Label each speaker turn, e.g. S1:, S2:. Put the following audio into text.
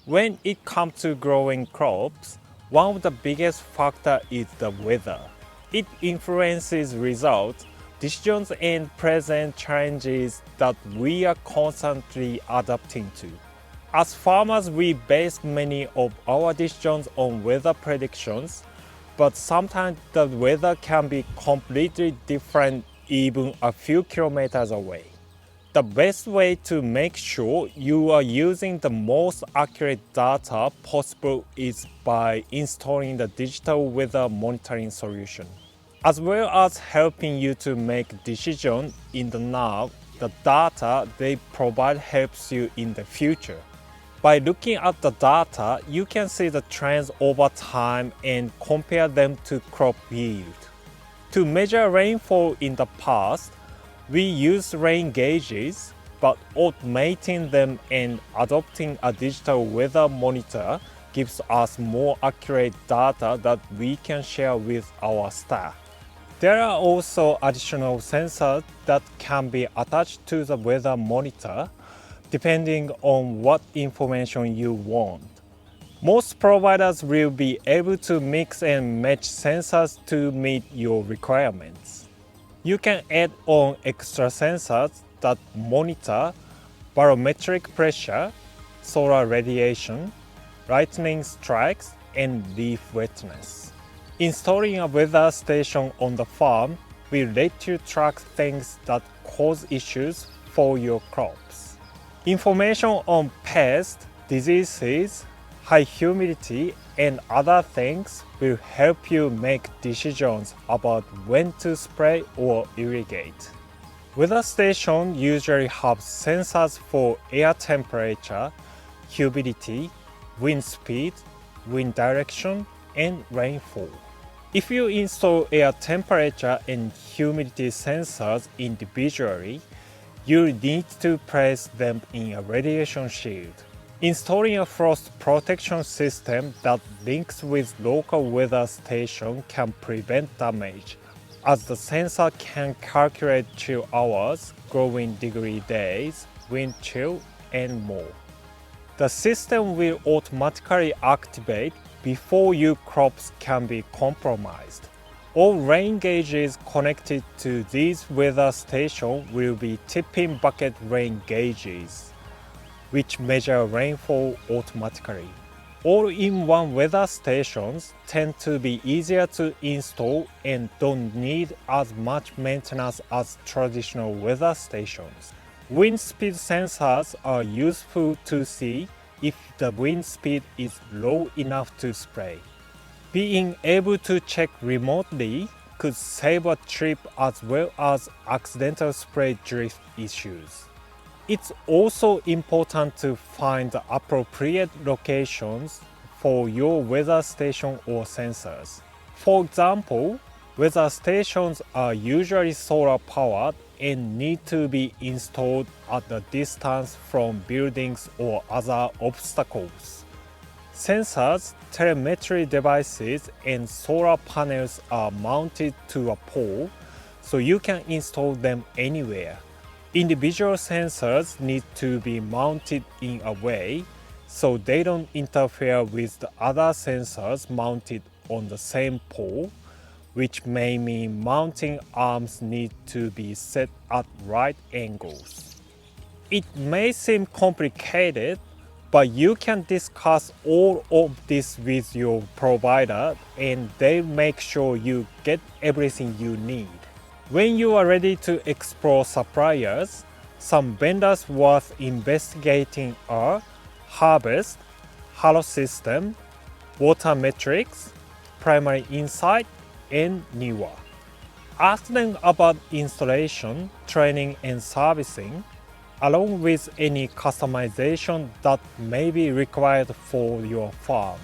S1: When it comes to growing crops, one of the biggest factors is the weather. It influences results, decisions, and present challenges that we are constantly adapting to. As farmers, we base many of our decisions on weather predictions, but sometimes the weather can be completely different even a few kilometers away. The best way to make sure you are using the most accurate data possible is by installing the digital weather monitoring solution. As well as helping you to make decisions in the now, the data they provide helps you in the future. By looking at the data, you can see the trends over time and compare them to crop yield. To measure rainfall in the past, we used rain gauges, but automating them and adopting a digital weather monitor gives us more accurate data that we can share with our staff. There are also additional sensors that can be attached to the weather monitor, depending on what information you want. Most providers will be able to mix and match sensors to meet your requirements. You can add on extra sensors that monitor barometric pressure, solar radiation, lightning strikes, and leaf wetness. Installing a weather station on the farm will let you track things that cause issues for your crops. Information on pests, diseases, high humidity, and other things will help you make decisions about when to spray or irrigate. Weather stations usually have sensors for air temperature, humidity, wind speed, wind direction, and rainfall. If you install air temperature and humidity sensors individually, you need to place them in a radiation shield. Installing a frost protection system that links with local weather station can prevent damage, as the sensor can calculate chill hours, growing degree days, wind chill, and more. The system will automatically activate before your crops can be compromised. All rain gauges connected to these weather stations will be tipping bucket rain gauges, which measure rainfall automatically. All-in-one weather stations tend to be easier to install and don't need as much maintenance as traditional weather stations. Wind speed sensors are useful to see if the wind speed is low enough to spray. Being able to check remotely could save a trip as well as accidental spray drift issues. It's also important to find the appropriate locations for your weather station or sensors. For example, weather stations are usually solar powered and need to be installed at a distance from buildings or other obstacles. Sensors, telemetry devices, and solar panels are mounted to a pole, so you can install them anywhere. Individual sensors need to be mounted in a way so they don't interfere with the other sensors mounted on the same pole, which may mean mounting arms need to be set at right angles. It may seem complicated, but you can discuss all of this with your provider and they'll make sure you get everything you need. When you are ready to explore suppliers, some vendors worth investigating are Harvest, Halo System, Water Metrics, Primary Insight, and NEWA. Ask them about installation, training, and servicing, along with any customization that may be required for your farm.